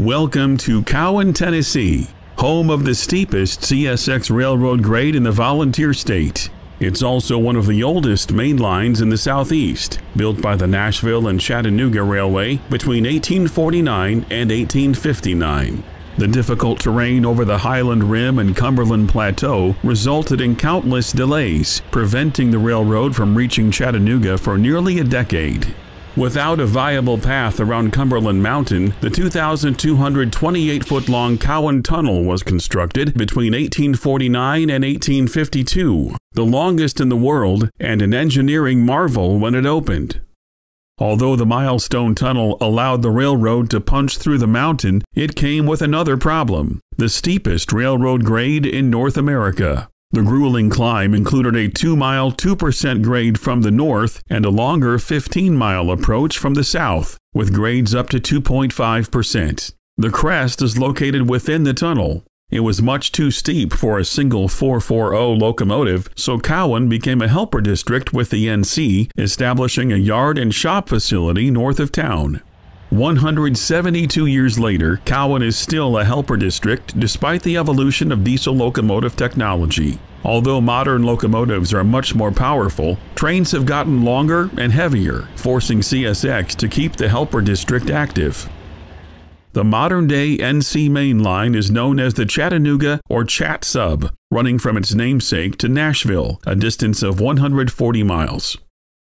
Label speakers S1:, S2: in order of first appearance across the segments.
S1: Welcome to Cowan, Tennessee, home of the steepest CSX railroad grade in the volunteer state. It's also one of the oldest main lines in the southeast, built by the Nashville and Chattanooga Railway between 1849 and 1859. The difficult terrain over the Highland Rim and Cumberland Plateau resulted in countless delays, preventing the railroad from reaching Chattanooga for nearly a decade. Without a viable path around Cumberland Mountain, the 2,228-foot-long Cowan Tunnel was constructed between 1849 and 1852, the longest in the world and an engineering marvel when it opened. Although the milestone tunnel allowed the railroad to punch through the mountain, it came with another problem: the steepest railroad grade in North America. The grueling climb included a 2-mile 2% grade from the north and a longer 15-mile approach from the south, with grades up to 2.5%. The crest is located within the tunnel. It was much too steep for a single 440 locomotive, so Cowan became a helper district with the NC, establishing a yard and shop facility north of town. 172 years later, Cowan is still a helper district despite the evolution of diesel locomotive technology. Although modern locomotives are much more powerful, trains have gotten longer and heavier, forcing CSX to keep the helper district active. The modern-day NC main line is known as the Chattanooga or Chat Sub, running from its namesake to Nashville, a distance of 140 miles.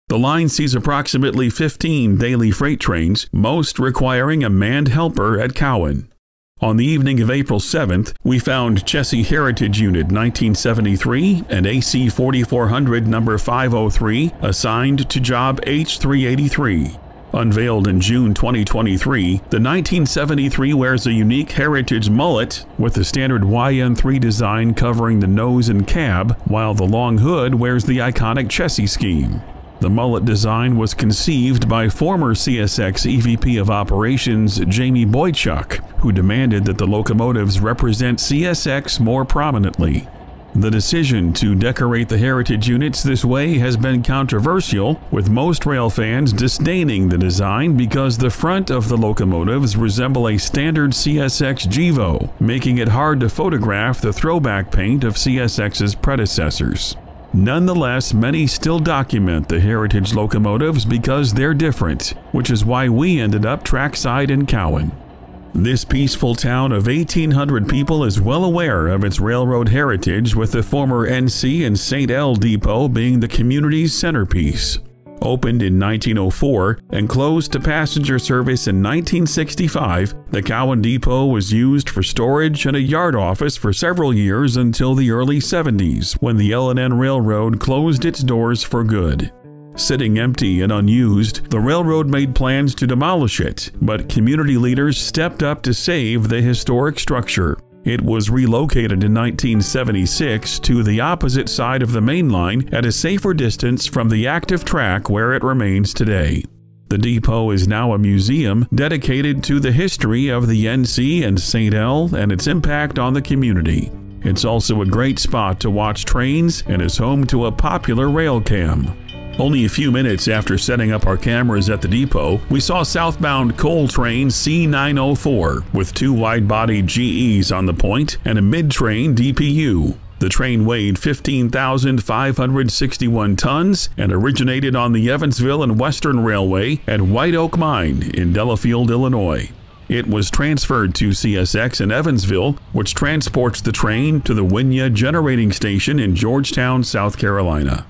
S1: The line sees approximately 15 daily freight trains, most requiring a manned helper at Cowan. On the evening of April 7th, we found Chessie Heritage Unit 1973 and AC 4400 number 503 assigned to job H383. Unveiled in June 2023, the 1973 wears a unique heritage mullet with the standard YN3 design covering the nose and cab, while the long hood wears the iconic Chessie scheme. The mullet design was conceived by former CSX EVP of Operations Jamie Boychuk, who demanded that the locomotives represent CSX more prominently. The decision to decorate the heritage units this way has been controversial, with most rail fans disdaining the design because the front of the locomotives resemble a standard CSX GEVO, making it hard to photograph the throwback paint of CSX's predecessors. Nonetheless, many still document the heritage locomotives because they're different, which is why we ended up trackside in Cowan. This peaceful town of 1,800 people is well aware of its railroad heritage, with the former NC and St. L depot being the community's centerpiece. Opened in 1904 and closed to passenger service in 1965, the Cowan Depot was used for storage and a yard office for several years until the early 70s, when the L&N Railroad closed its doors for good. Sitting empty and unused, the railroad made plans to demolish it, but community leaders stepped up to save the historic structure. It was relocated in 1976 to the opposite side of the main line at a safer distance from the active track where it remains today. The depot is now a museum dedicated to the history of the NC and St. L and its impact on the community. It's also a great spot to watch trains and is home to a popular rail cam. Only a few minutes after setting up our cameras at the depot, we saw southbound coal train C904 with 2 wide-body GEs on the point and a mid-train DPU. The train weighed 15,561 tons and originated on the Evansville and Western Railway at White Oak Mine in Delafield, Illinois. It was transferred to CSX in Evansville, which transports the train to the Winya Generating Station in Georgetown, South Carolina.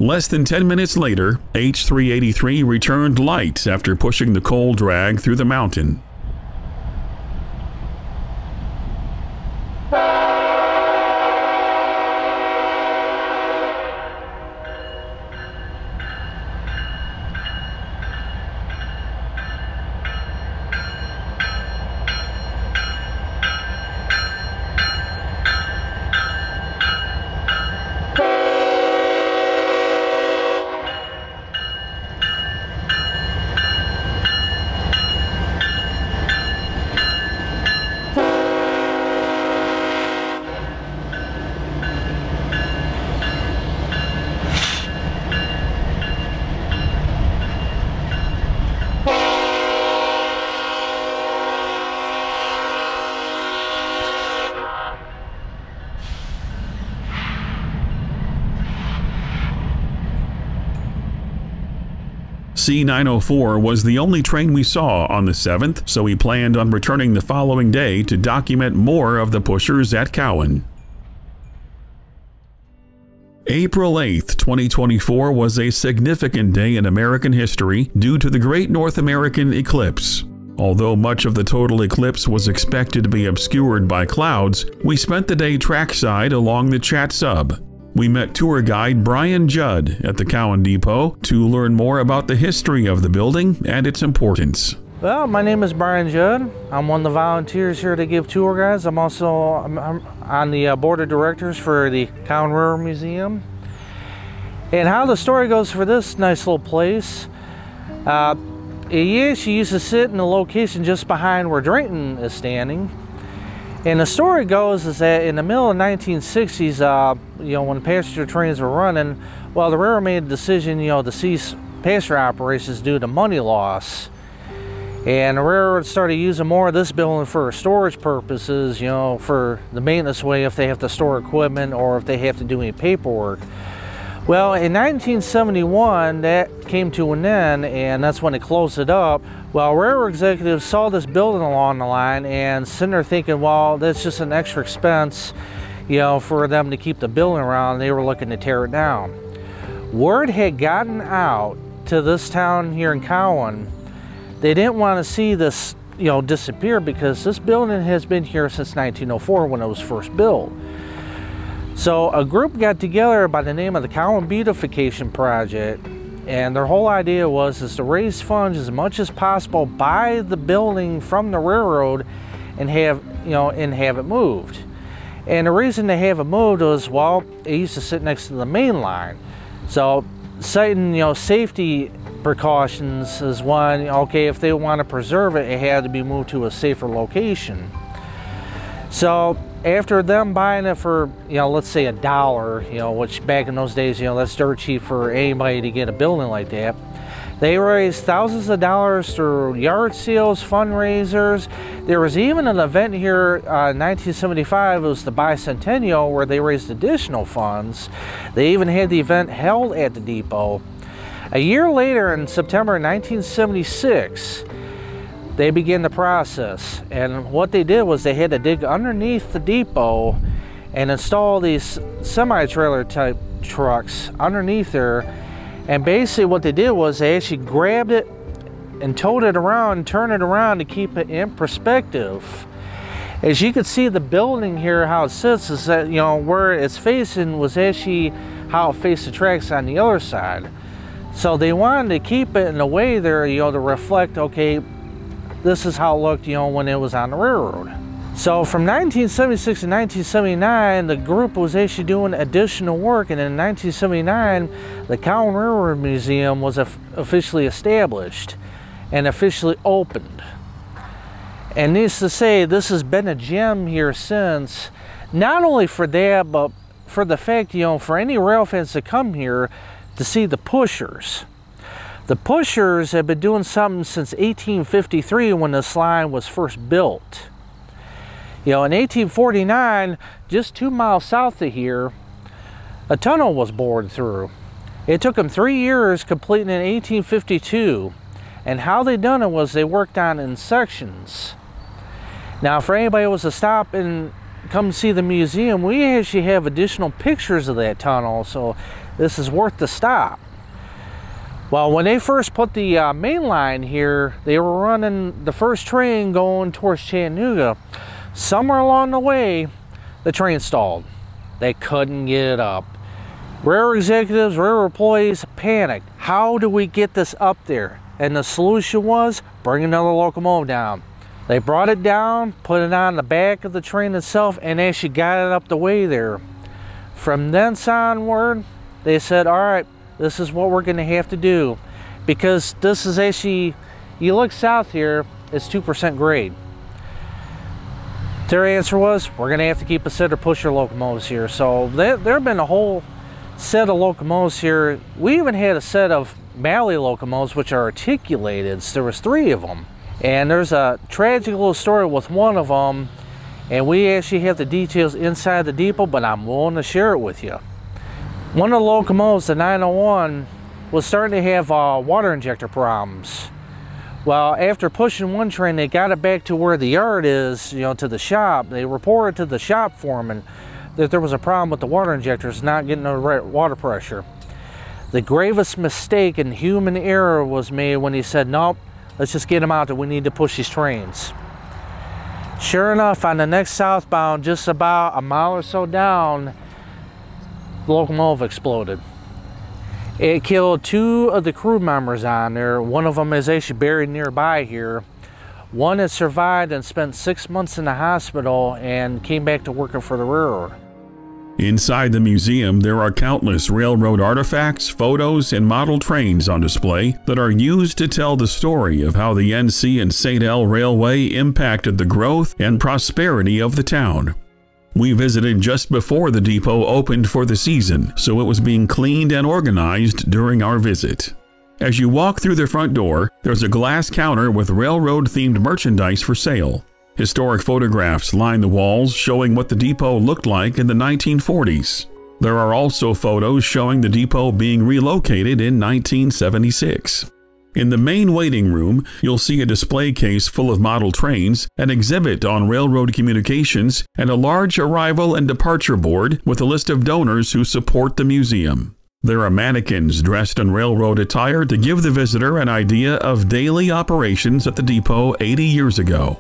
S1: Less than 10 minutes later, H383 returned light after pushing the coal drag through the mountain. C904 was the only train we saw on the 7th, so we planned on returning the following day to document more of the pushers at Cowan. April 8, 2024 was a significant day in American history due to the Great North American Eclipse. Although much of the total eclipse was expected to be obscured by clouds, we spent the day trackside along the Chat Sub. We met tour guide Brian Judd at the Cowan Depot to learn more about the history of the building and its importance.
S2: Well, my name is Brian Judd. I'm one of the volunteers here to give tour guides. I'm also on the board of directors for the Cowan Railroad Museum. And how the story goes for this nice little place, she used to sit in the location just behind where Drayton is standing. And the story goes is that in the middle of the 1960s, when passenger trains were running, well, the railroad made a decision, to cease passenger operations due to money loss. And the railroad started using more of this building for storage purposes, for the maintenance way if they have to store equipment or if they have to do any paperwork. Well, in 1971, that came to an end, and that's when they closed it up. Well, railroad executives saw this building along the line and sitting there thinking, well, that's just an extra expense, for them to keep the building around. They were looking to tear it down. Word had gotten out to this town here in Cowan. They didn't want to see this, disappear because this building has been here since 1904 when it was first built. So a group got together by the name of the Cowan Beautification Project, and their whole idea was to raise funds as much as possible, buy the building from the railroad, and have it moved. And the reason they have it moved was, well, it used to sit next to the main line. So citing safety precautions is one. Okay, if they want to preserve it, it had to be moved to a safer location. So after them buying it for, let's say $1, which back in those days, that's dirt cheap for anybody to get a building like that. They raised thousands of dollars through yard sales, fundraisers. There was even an event here in 1975, it was the bicentennial, where they raised additional funds. They even had the event held at the depot. A year later, in September 1976, they began the process, and what they did was they had to dig underneath the depot and install these semi-trailer type trucks underneath there. And basically what they did was they actually grabbed it and towed it around and turned it around to keep it in perspective. As you can see, the building here, how it sits, is that where it's facing was actually how it faced the tracks on the other side. So they wanted to keep it in a way there, to reflect, okay, this is how it looked, when it was on the railroad. So from 1976 to 1979, the group was actually doing additional work, and in 1979, the Cowan Railroad Museum was officially established and officially opened. And needless to say, this has been a gem here since, not only for that, but for the fact, for any rail fans to come here to see the pushers. The pushers have been doing something since 1853 when this line was first built. In 1849, just 2 miles south of here, a tunnel was bored through. It took them 3 years, completing in 1852. And how they done it was they worked on in sections. Now, for anybody who was to stop and come see the museum, we actually have additional pictures of that tunnel. So this is worth the stop. Well, when they first put the main line here, they were running the first train going towards Chattanooga. Somewhere along the way, the train stalled. They couldn't get it up. Railroad executives, railroad employees panicked. How do we get this up there? And the solution was bring another locomotive down. They brought it down, put it on the back of the train itself, and actually got it up the way there. From then onward, they said, all right, this is what we're going to have to do. Because this is actually, you look south here, it's 2% grade. Their answer was, we're going to have to keep a set of pusher locomotives here. So there have been a whole set of locomotives here. We even had a set of Malley locomotives, which are articulated. So there was 3 of them. And there's a tragic little story with one of them. And we actually have the details inside the depot, but I'm willing to share it with you. One of the locomotives, the 901, was starting to have water injector problems. Well, after pushing one train, they got it back to where the yard is, to the shop. They reported to the shop foreman that there was a problem with the water injectors not getting the right water pressure. The gravest mistake and human error was made when he said, nope, let's just get them out there. We need to push these trains. Sure enough, on the next southbound, just about a mile or so down, the locomotive exploded. It killed 2 of the crew members on there. One of them is actually buried nearby here. One has survived and spent 6 months in the hospital and came back to working for the railroad.
S1: Inside the museum, there are countless railroad artifacts, photos, and model trains on display that are used to tell the story of how the NC and St. L Railway impacted the growth and prosperity of the town. We visited just before the depot opened for the season, so it was being cleaned and organized during our visit. As you walk through the front door, there's a glass counter with railroad-themed merchandise for sale. Historic photographs line the walls showing what the depot looked like in the 1940s. There are also photos showing the depot being relocated in 1976. In the main waiting room, you'll see a display case full of model trains, an exhibit on railroad communications, and a large arrival and departure board with a list of donors who support the museum. There are mannequins dressed in railroad attire to give the visitor an idea of daily operations at the depot 80 years ago.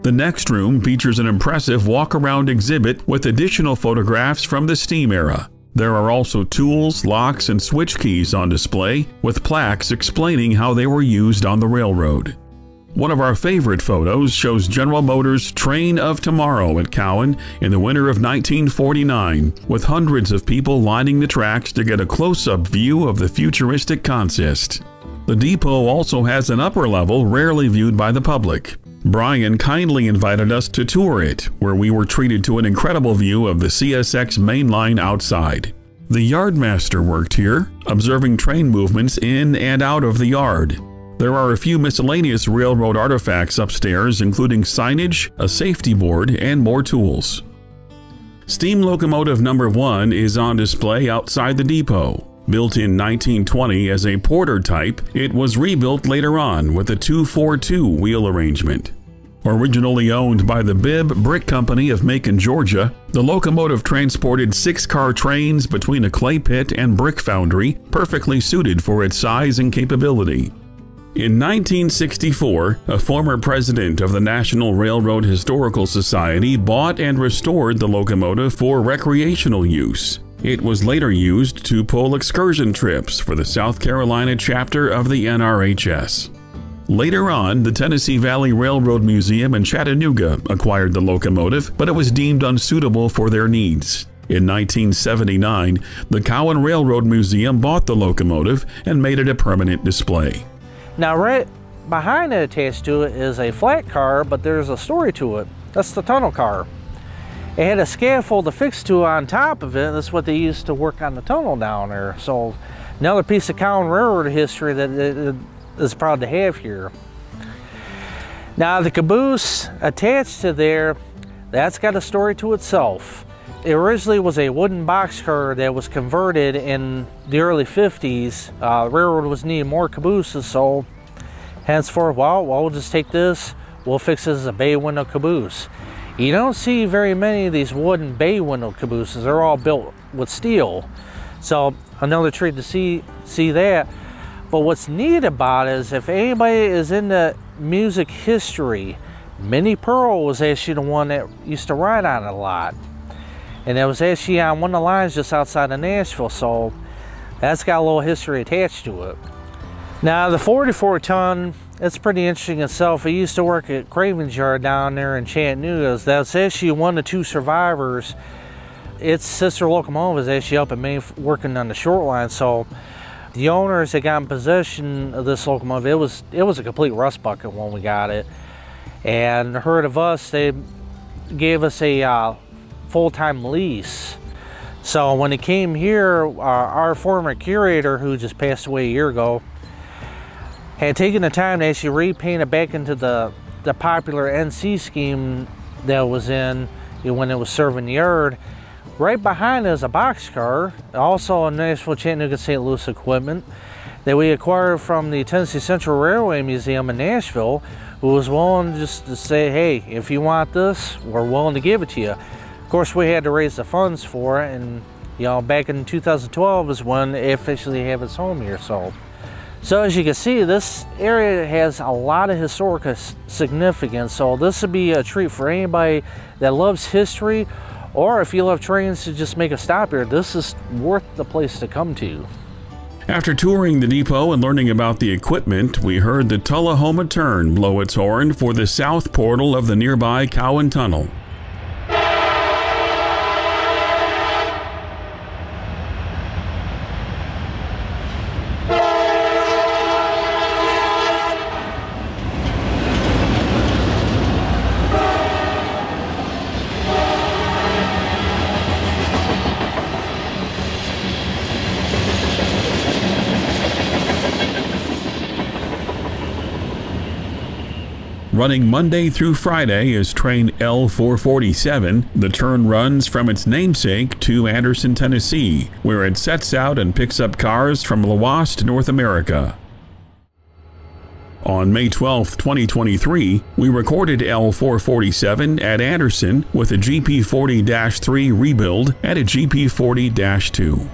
S1: The next room features an impressive walk-around exhibit with additional photographs from the steam era. There are also tools, locks, and switch keys on display, with plaques explaining how they were used on the railroad. One of our favorite photos shows General Motors' Train of Tomorrow at Cowan in the winter of 1949, with hundreds of people lining the tracks to get a close-up view of the futuristic consist. The depot also has an upper level rarely viewed by the public. Brian kindly invited us to tour it, where we were treated to an incredible view of the CSX main line outside. The yardmaster worked here, observing train movements in and out of the yard. There are a few miscellaneous railroad artifacts upstairs, including signage, a safety board, and more tools. Steam locomotive number 1 is on display outside the depot. Built in 1920 as a Porter type, it was rebuilt later on with a 242 wheel arrangement. Originally owned by the Bibb Brick Company of Macon, Georgia, the locomotive transported 6-car trains between a clay pit and brick foundry, perfectly suited for its size and capability. In 1964, a former president of the National Railroad Historical Society bought and restored the locomotive for recreational use. It was later used to pull excursion trips for the South Carolina chapter of the NRHS. Later on, the Tennessee Valley Railroad Museum in Chattanooga acquired the locomotive, but it was deemed unsuitable for their needs. In 1979, the Cowan Railroad Museum bought the locomotive and made it a permanent display.
S2: Now, right behind it attached to it is a flat car, but there's a story to it. That's the tunnel car. It had a scaffold affixed to it on top of it. That's what they used to work on the tunnel down there. So another piece of Cowan Railroad history that it is proud to have here. Now the caboose attached to there, that's got a story to itself. It originally was a wooden boxcar that was converted in the early 50s. The railroad was needing more cabooses, so henceforth, well, we'll just take this, we'll fix it as a bay window caboose. You don't see very many of these wooden bay window cabooses. They're all built with steel. So another treat to see that. But what's neat about it is, if anybody is into music history, Minnie Pearl was actually the one that used to ride on it a lot. And it was actually on one of the lines just outside of Nashville, so that's got a little history attached to it. Now the 44-ton, it's pretty interesting itself. He used to work at Craven's Yard down there in Chattanooga. That's actually one of the two survivors. Its sister locomotive is actually up in Maine working on the short line. So the owners that got in possession of this locomotive, it was a complete rust bucket when we got it. And heard of us, they gave us a full-time lease. So when it came here, our former curator, who just passed away a year ago, had taken the time to actually repaint it back into the popular NC scheme that was in when it was serving the yard. Right behind is a boxcar, also a Nashville Chattanooga St. Louis equipment that we acquired from the Tennessee Central Railway Museum in Nashville, who was willing just to say, hey, if you want this, we're willing to give it to you. Of course, we had to raise the funds for it, and back in 2012 is when it officially had its home here. So as you can see, this area has a lot of historic significance, so this would be a treat for anybody that loves history, or if you love trains to just make a stop here, this is worth the place to come to.
S1: After touring the depot and learning about the equipment, we heard the Tullahoma Turn blow its horn for the south portal of the nearby Cowan Tunnel. Running Monday through Friday is train L447. The turn runs from its namesake to Anderson, Tennessee, where it sets out and picks up cars from Lwaste, North America. On May 12, 2023, we recorded L447 at Anderson with a GP40-3 rebuild and a GP40-2.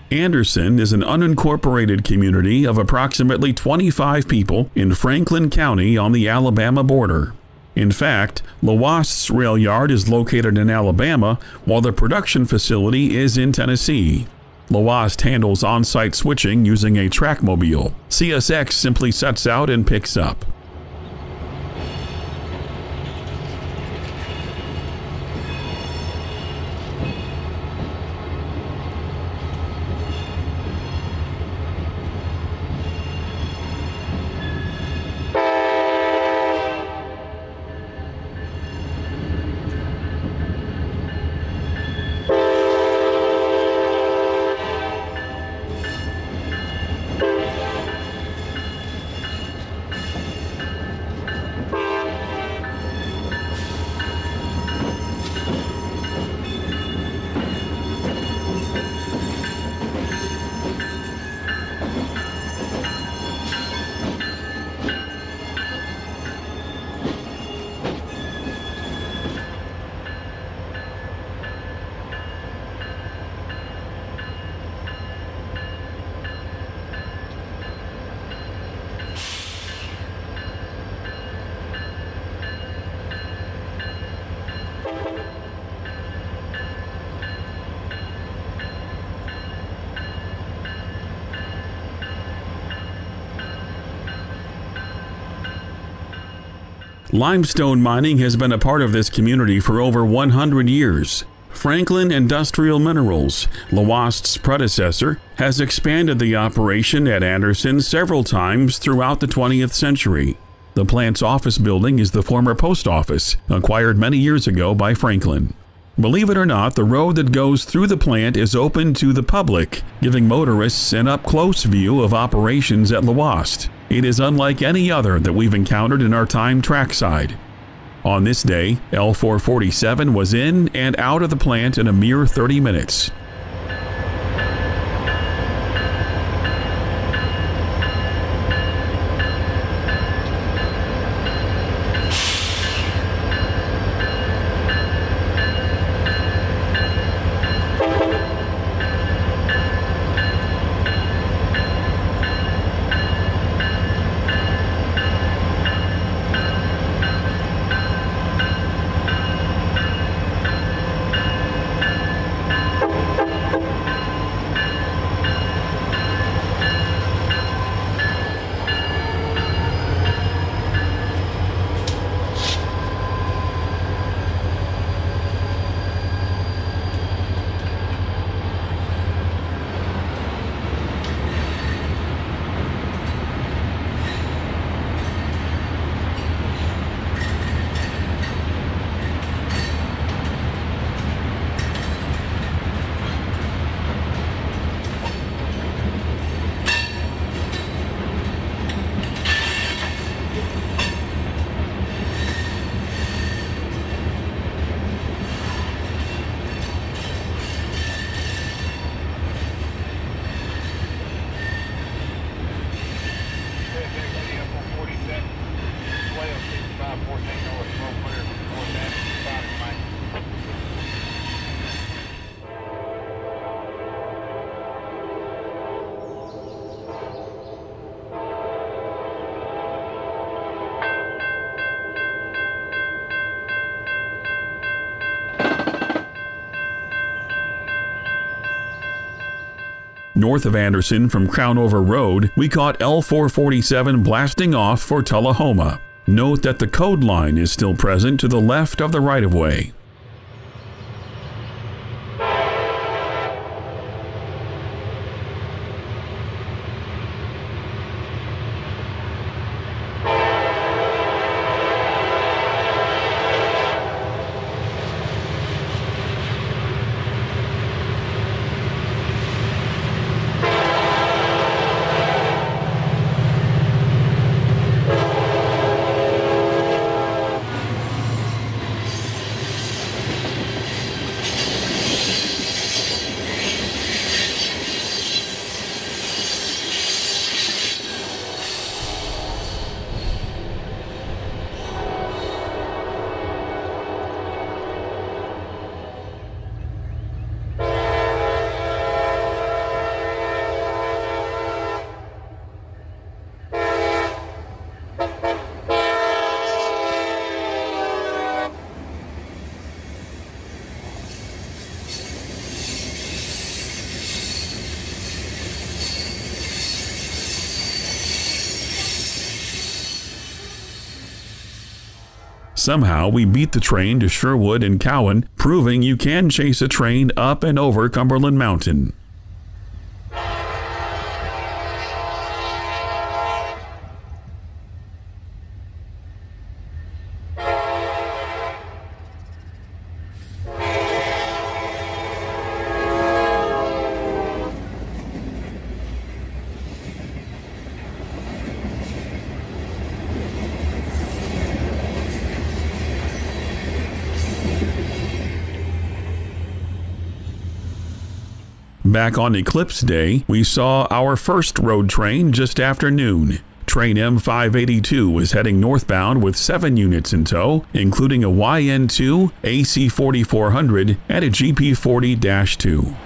S1: Anderson is an unincorporated community of approximately 25 people in Franklin County on the Alabama border. In fact, Lwaste's rail yard is located in Alabama, while the production facility is in Tennessee. Lwaste handles on-site switching using a trackmobile. CSX simply sets out and picks up. Limestone mining has been a part of this community for over 100 years. Franklin Industrial Minerals, Lawast's predecessor, has expanded the operation at Anderson several times throughout the 20th century. The plant's office building is the former post office, acquired many years ago by Franklin. Believe it or not, the road that goes through the plant is open to the public, giving motorists an up-close view of operations at Lawast. It is unlike any other that we've encountered in our time trackside. On this day, L447 was in and out of the plant in a mere 30 minutes. North of Anderson from Crownover Road, we caught L447 blasting off for Tullahoma. Note that the code line is still present to the left of the right-of-way. Somehow, we beat the train to Sherwood and Cowan, proving you can chase a train up and over Cumberland Mountain. Back on Eclipse Day, we saw our first road train just after noon. Train M582 was heading northbound with 7 units in tow, including a YN2, AC4400, and a GP40-2.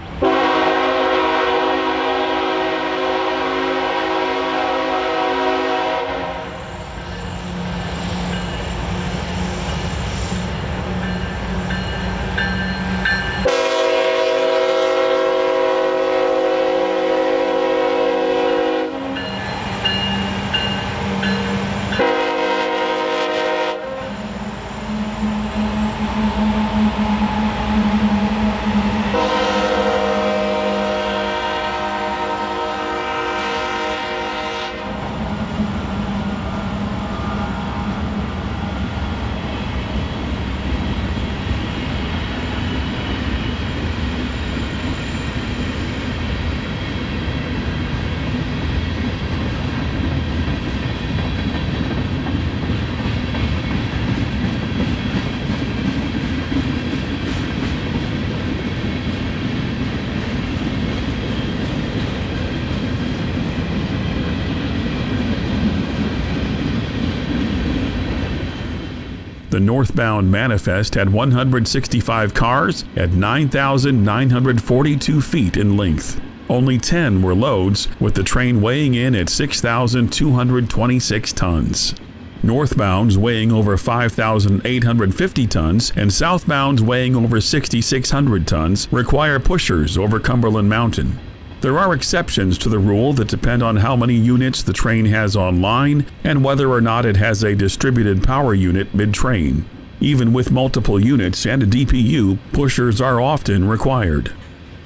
S1: The northbound manifest had 165 cars at 9,942 feet in length. Only 10 were loads, with the train weighing in at 6,226 tons. Northbounds weighing over 5,850 tons and southbounds weighing over 6,600 tons require pushers over Cumberland Mountain. There are exceptions to the rule that depend on how many units the train has online and whether or not it has a distributed power unit mid-train. Even with multiple units and a DPU, pushers are often required.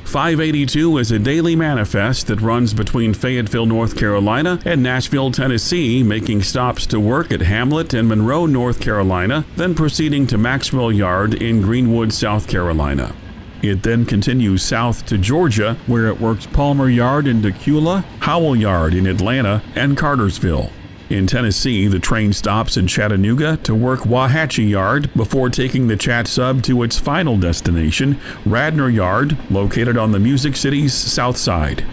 S1: 582 is a daily manifest that runs between Fayetteville, North Carolina and Nashville, Tennessee, making stops to work at Hamlet and Monroe, North Carolina, then proceeding to Maxwell Yard in Greenwood, South Carolina. It then continues south to Georgia, where it works Palmer Yard in Decula, Howell Yard in Atlanta, and Cartersville. In Tennessee, the train stops in Chattanooga to work Wauhatchie Yard before taking the Chat Sub to its final destination, Radnor Yard, located on the Music City's south side.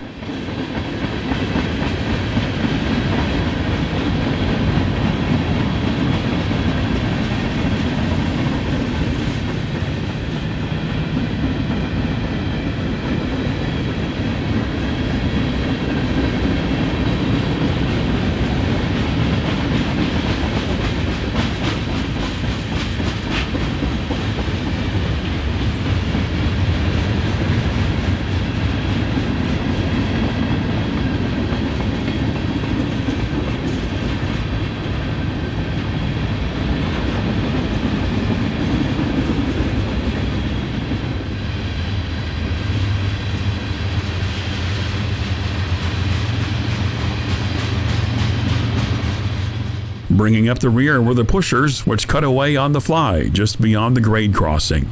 S1: Bringing up the rear were the pushers, which cut away on the fly just beyond the grade crossing.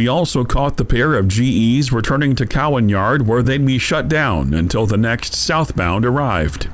S1: We also caught the pair of GEs returning to Cowan Yard, where they'd be shut down until the next southbound arrived.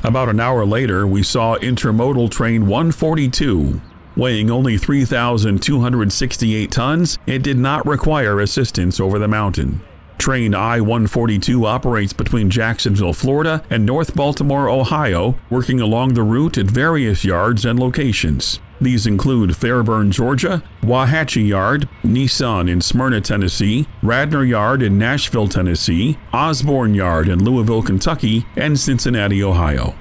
S1: About an hour later, we saw intermodal train 142. Weighing only 3,268 tons, it did not require assistance over the mountain. Train I-142 operates between Jacksonville, Florida and North Baltimore, Ohio, working along the route at various yards and locations. These include Fairburn, Georgia, Wauhatchie Yard, Nissan in Smyrna, Tennessee, Radnor Yard in Nashville, Tennessee, Osborne Yard in Louisville, Kentucky, and Cincinnati, Ohio.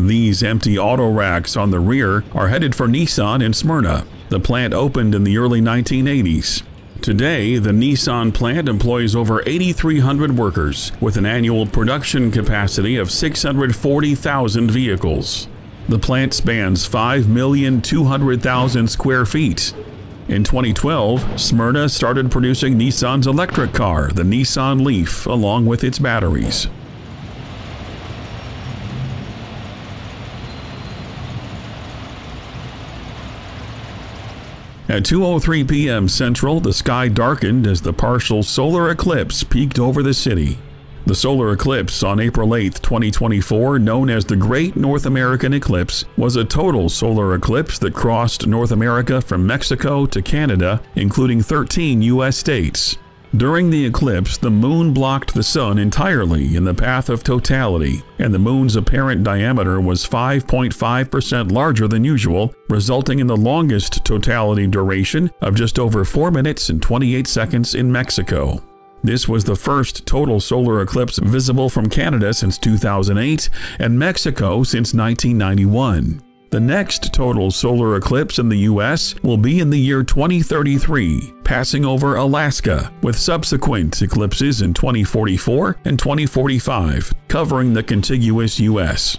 S1: These empty auto racks on the rear are headed for Nissan in Smyrna. The plant opened in the early 1980s. Today, the Nissan plant employs over 8,300 workers with an annual production capacity of 640,000 vehicles. The plant spans 5,200,000 square feet. In 2012, Smyrna started producing Nissan's electric car, the Nissan Leaf, along with its batteries. At 2:03 p.m. Central, the sky darkened as the partial solar eclipse peeked over the city. The solar eclipse on April 8, 2024, known as the Great North American Eclipse, was a total solar eclipse that crossed North America from Mexico to Canada, including 13 U.S. states. During the eclipse, the moon blocked the sun entirely in the path of totality, and the moon's apparent diameter was 5.5% larger than usual, resulting in the longest totality duration of just over 4 minutes and 28 seconds in Mexico. This was the first total solar eclipse visible from Canada since 2008 and Mexico since 1991. The next total solar eclipse in the U.S. will be in the year 2033, passing over Alaska, with subsequent eclipses in 2044 and 2045, covering the contiguous U.S.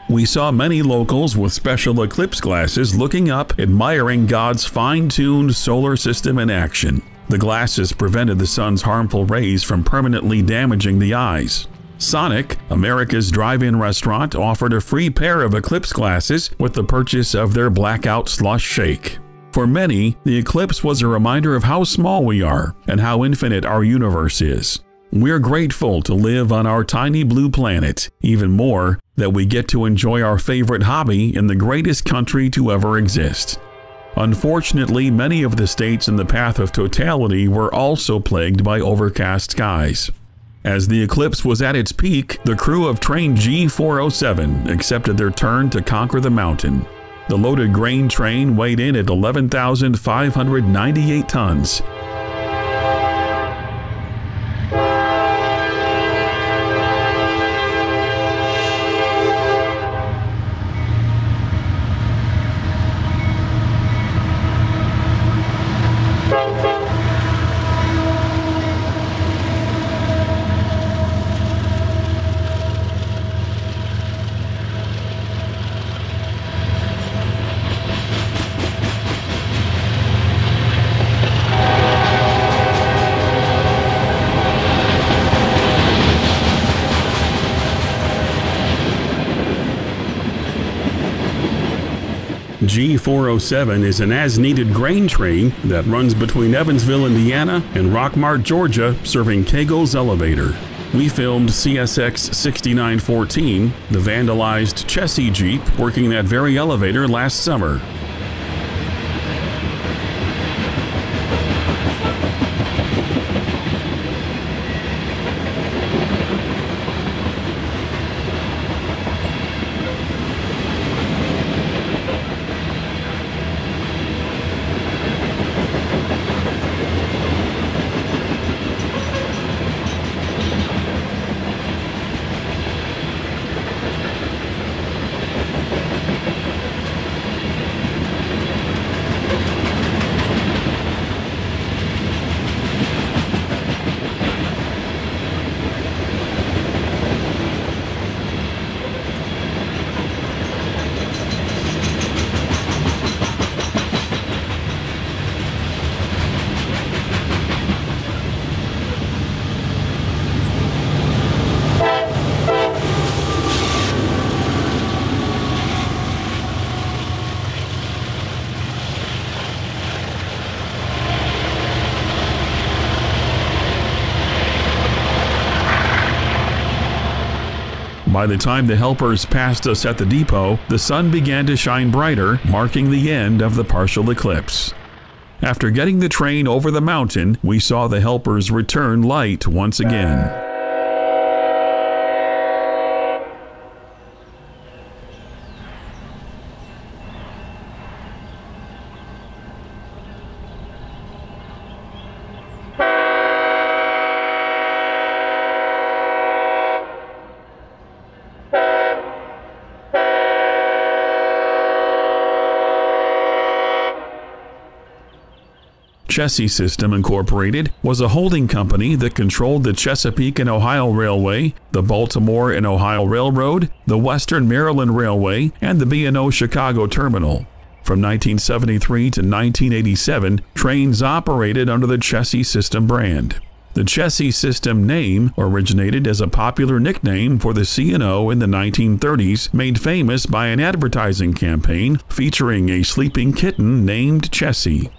S1: We saw many locals with special eclipse glasses looking up, admiring God's fine-tuned solar system in action. The glasses prevented the sun's harmful rays from permanently damaging the eyes. Sonic, America's drive-in restaurant, offered a free pair of eclipse glasses with the purchase of their blackout slush shake. For many, the eclipse was a reminder of how small we are and how infinite our universe is. We're grateful to live on our tiny blue planet, even more that we get to enjoy our favorite hobby in the greatest country to ever exist. Unfortunately, many of the states in the path of totality were also plagued by overcast skies. As the eclipse was at its peak, the crew of train G407 accepted their turn to conquer the mountain. The loaded grain train weighed in at 11,598 tons. G407 is an as-needed grain train that runs between Evansville, Indiana and Rockmart, Georgia, serving Kegel's Elevator. We filmed CSX 6914, the vandalized Chessie Jeep working that very elevator last summer. By the time the helpers passed us at the depot, the sun began to shine brighter, marking the end of the partial eclipse. After getting the train over the mountain, we saw the helpers return light once again. Chessie System Incorporated was a holding company that controlled the Chesapeake and Ohio Railway, the Baltimore and Ohio Railroad, the Western Maryland Railway, and the B&O Chicago Terminal. From 1973 to 1987, trains operated under the Chessie System brand. The Chessie System name originated as a popular nickname for the C&O in the 1930s, made famous by an advertising campaign featuring a sleeping kitten named Chessie.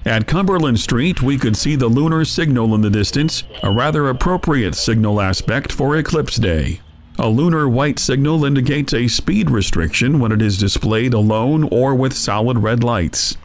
S1: At Cumberland Street, we could see the lunar signal in the distance, a rather appropriate signal aspect for eclipse day. A lunar white signal indicates a speed restriction when it is displayed alone or with solid red lights.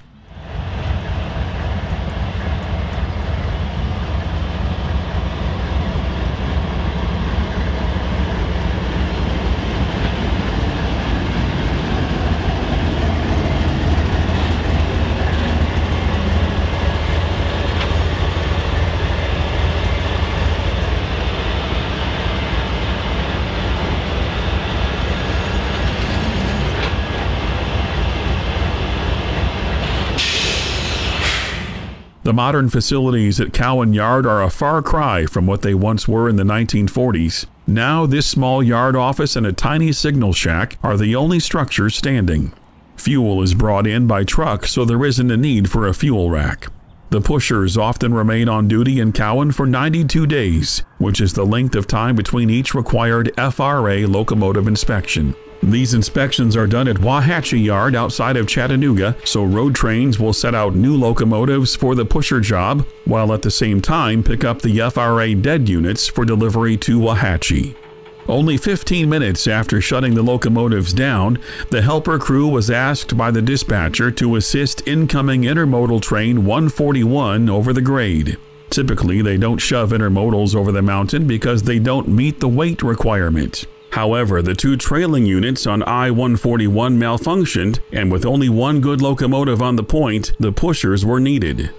S1: The modern facilities at Cowan Yard are a far cry from what they once were in the 1940s. Now this small yard office and a tiny signal shack are the only structures standing. Fuel is brought in by truck, so there isn't a need for a fuel rack. The pushers often remain on duty in Cowan for 92 days, which is the length of time between each required FRA locomotive inspection. These inspections are done at Wauhatchie Yard outside of Chattanooga, so road trains will set out new locomotives for the pusher job, while at the same time pick up the FRA dead units for delivery to Wauhatchie. Only 15 minutes after shutting the locomotives down, the helper crew was asked by the dispatcher to assist incoming intermodal train 141 over the grade. Typically, they don't shove intermodals over the mountain because they don't meet the weight requirement. However, the two trailing units on I-141 malfunctioned, and with only one good locomotive on the point, the pushers were needed.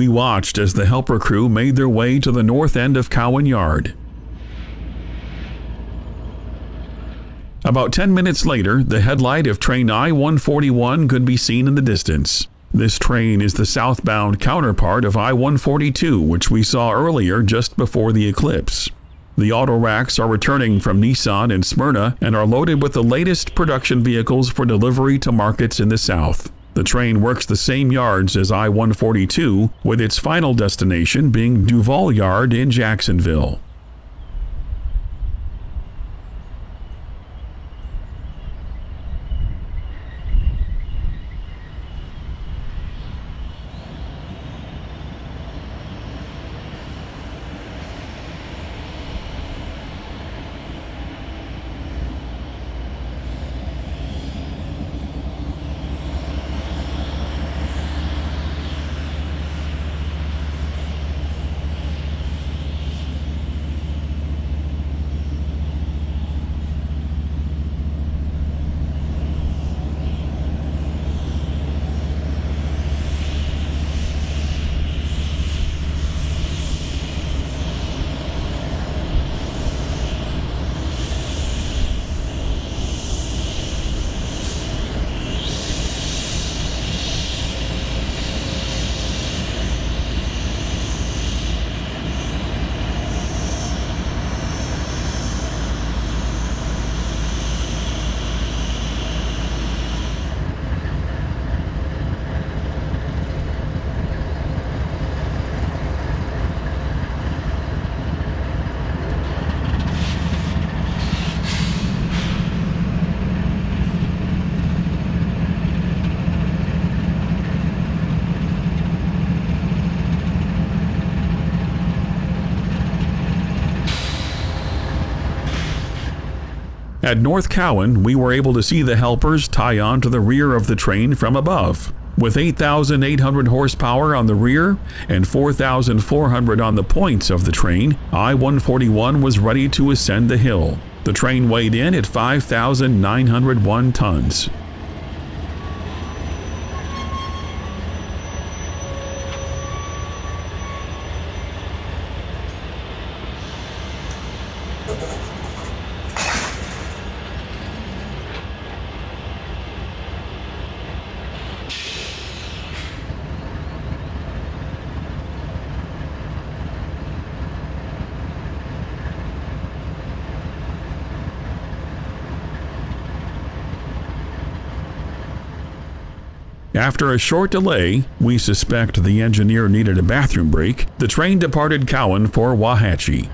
S1: We watched as the helper crew made their way to the north end of Cowan Yard. About 10 minutes later, the headlight of train I-141 could be seen in the distance. This train is the southbound counterpart of I-142, which we saw earlier just before the eclipse. The auto racks are returning from Nissan in Smyrna and are loaded with the latest production vehicles for delivery to markets in the south. The train works the same yards as I-142, with its final destination being Duval Yard in Jacksonville. At North Cowan, we were able to see the helpers tie on to the rear of the train from above. With 8,800 horsepower on the rear and 4,400 on the points of the train, I-141 was ready to ascend the hill. The train weighed in at 5,901 tons. After a short delay, we suspect the engineer needed a bathroom break, the train departed Cowan for Wauhatchie.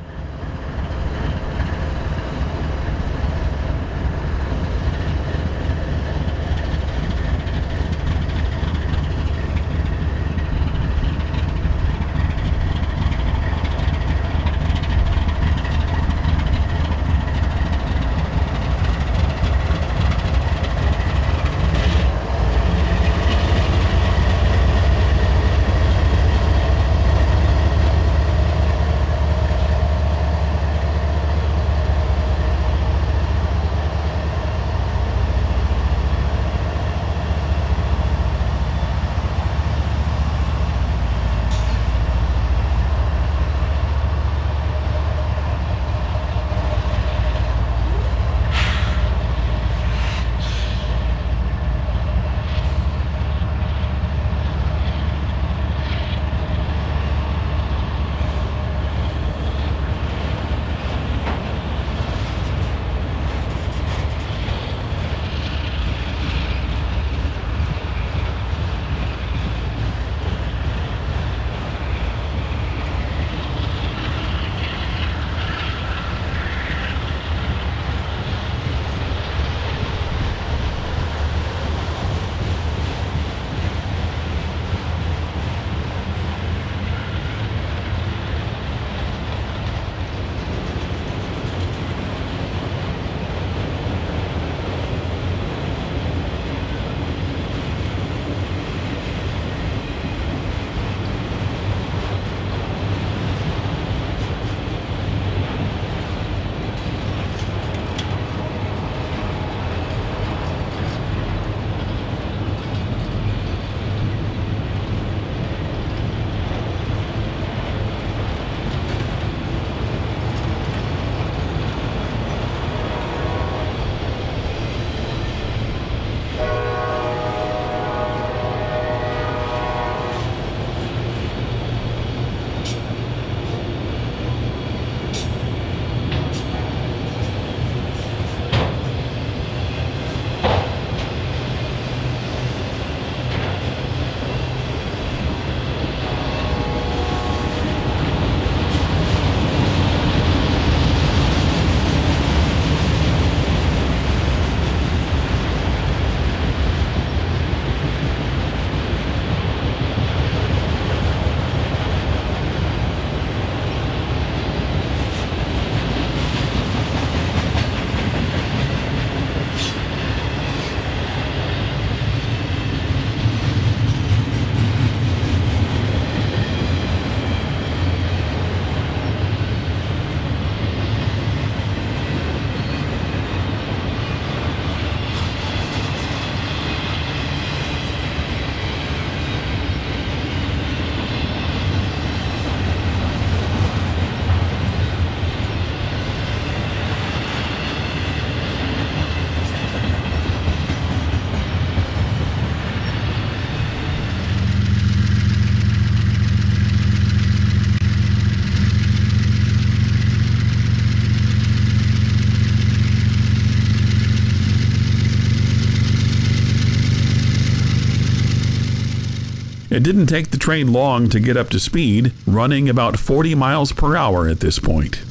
S1: It didn't take the train long to get up to speed, running about 40 miles per hour at this point.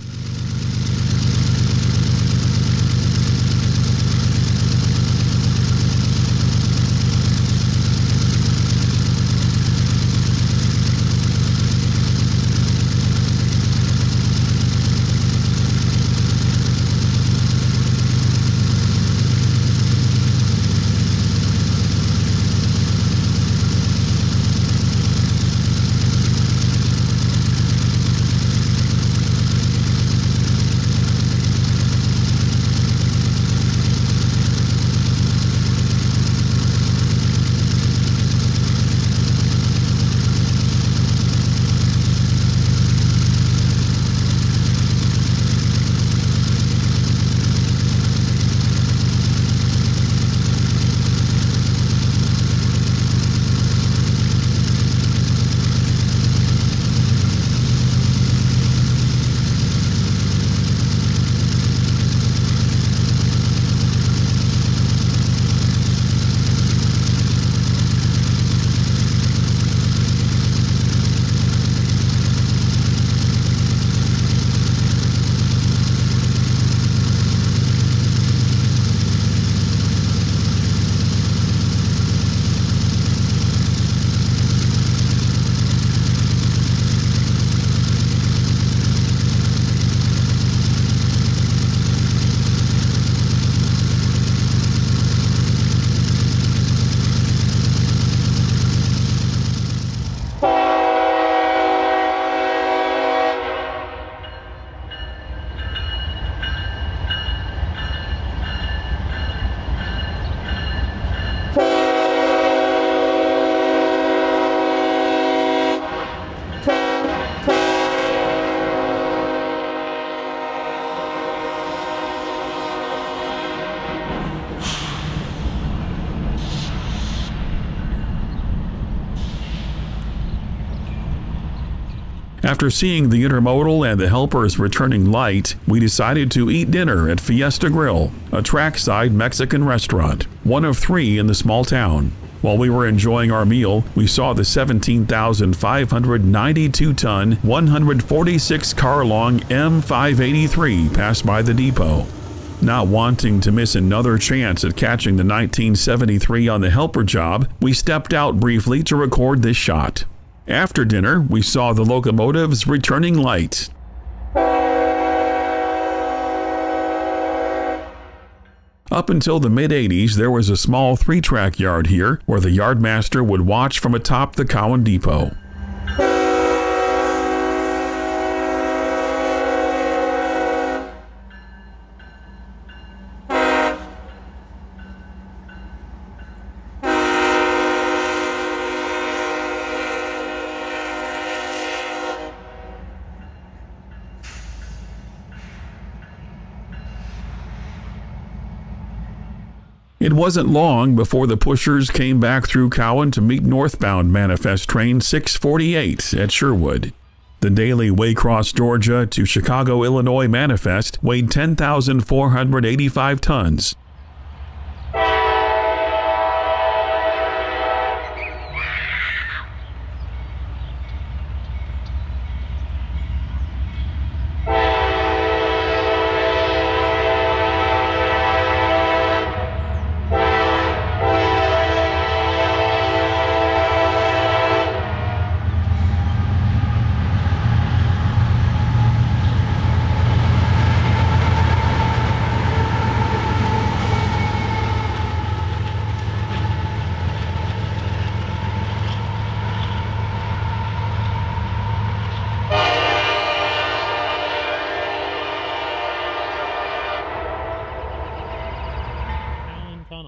S1: After seeing the intermodal and the helpers returning light, we decided to eat dinner at Fiesta Grill, a trackside Mexican restaurant, one of 3 in the small town. While we were enjoying our meal, we saw the 17,592-ton, 146-car-long M583 pass by the depot. Not wanting to miss another chance at catching the 1973 on the helper job, we stepped out briefly to record this shot. After dinner, we saw the locomotive's returning light. Up until the mid-80s, there was a small 3-track yard here where the yardmaster would watch from atop the Cowan depot. It wasn't long before the pushers came back through Cowan to meet northbound manifest train 648 at Sherwood. The daily Waycross, Georgia to Chicago, Illinois manifest weighed 10,485 tons.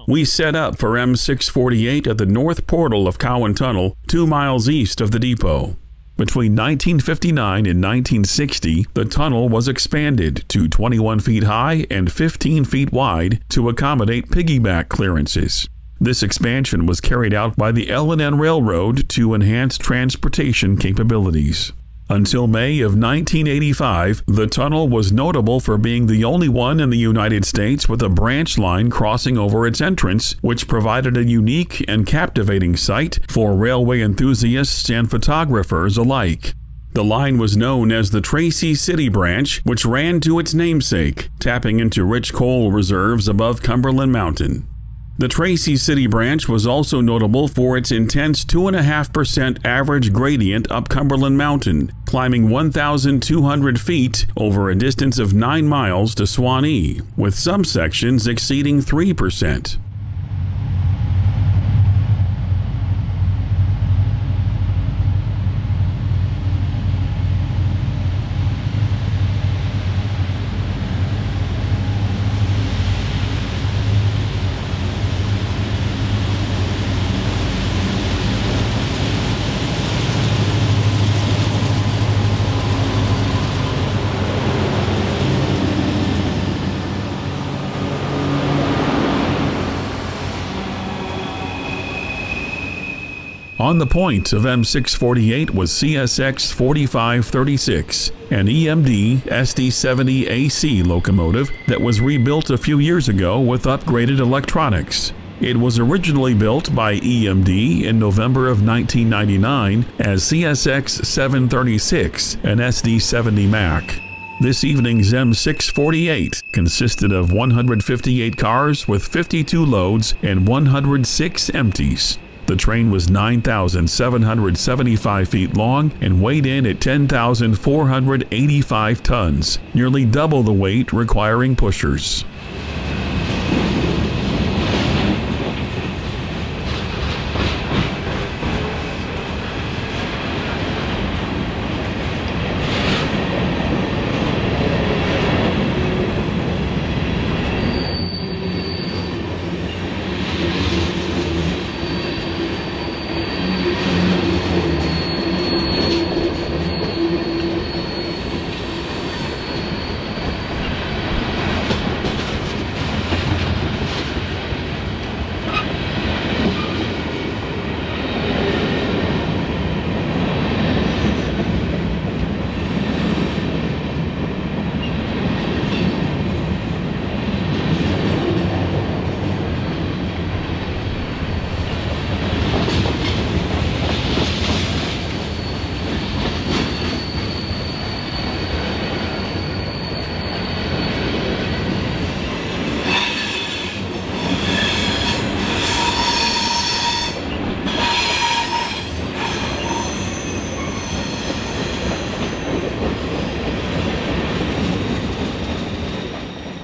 S1: We set up for M648 at the north portal of Cowan Tunnel, 2 miles east of the depot. Between 1959 and 1960, the tunnel was expanded to 21 feet high and 15 feet wide to accommodate piggyback clearances. This expansion was carried out by the L&N Railroad to enhance transportation capabilities. Until May of 1985, the tunnel was notable for being the only one in the United States with a branch line crossing over its entrance, which provided a unique and captivating sight for railway enthusiasts and photographers alike. The line was known as the Tracy City Branch, which ran to its namesake, tapping into rich coal reserves above Cumberland Mountain. The Tracy City Branch was also notable for its intense 2.5% average gradient up Cumberland Mountain, climbing 1,200 feet over a distance of 9 miles to Swanee, with some sections exceeding 3%. On the point of M648 was CSX 4536, an EMD SD70 AC locomotive that was rebuilt a few years ago with upgraded electronics. It was originally built by EMD in November of 1999 as CSX 736, an SD70 Mac. This evening's M648 consisted of 158 cars with 52 loads and 106 empties. The train was 9,775 feet long and weighed in at 10,485 tons, nearly double the weight requiring pushers.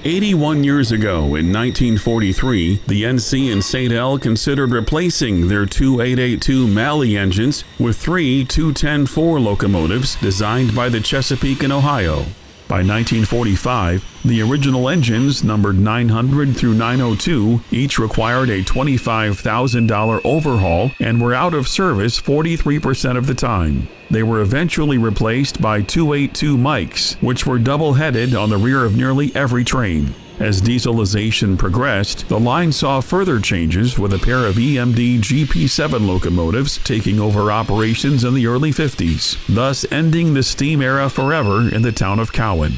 S1: "81 years ago, in 1943, the NC and St. L considered replacing their two 882 Malley engines with three 210-4 locomotives designed by the Chesapeake in Ohio. By 1945, the original engines, numbered 900 through 902, each required a $25,000 overhaul and were out of service 43% of the time. They were eventually replaced by 282 Mikes, which were double-headed on the rear of nearly every train. As dieselization progressed, the line saw further changes with a pair of EMD GP7 locomotives taking over operations in the early 50s, thus ending the steam era forever in the town of Cowan.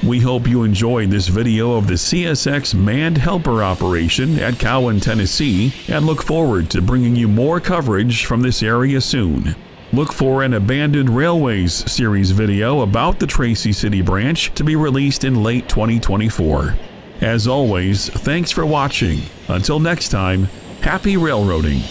S1: We hope you enjoyed this video of the CSX manned helper operation at Cowan, Tennessee, and look forward to bringing you more coverage from this area soon. Look for an Abandoned Railways series video about the Tracy City branch to be released in late 2024. As always, thanks for watching. Until next time, happy railroading.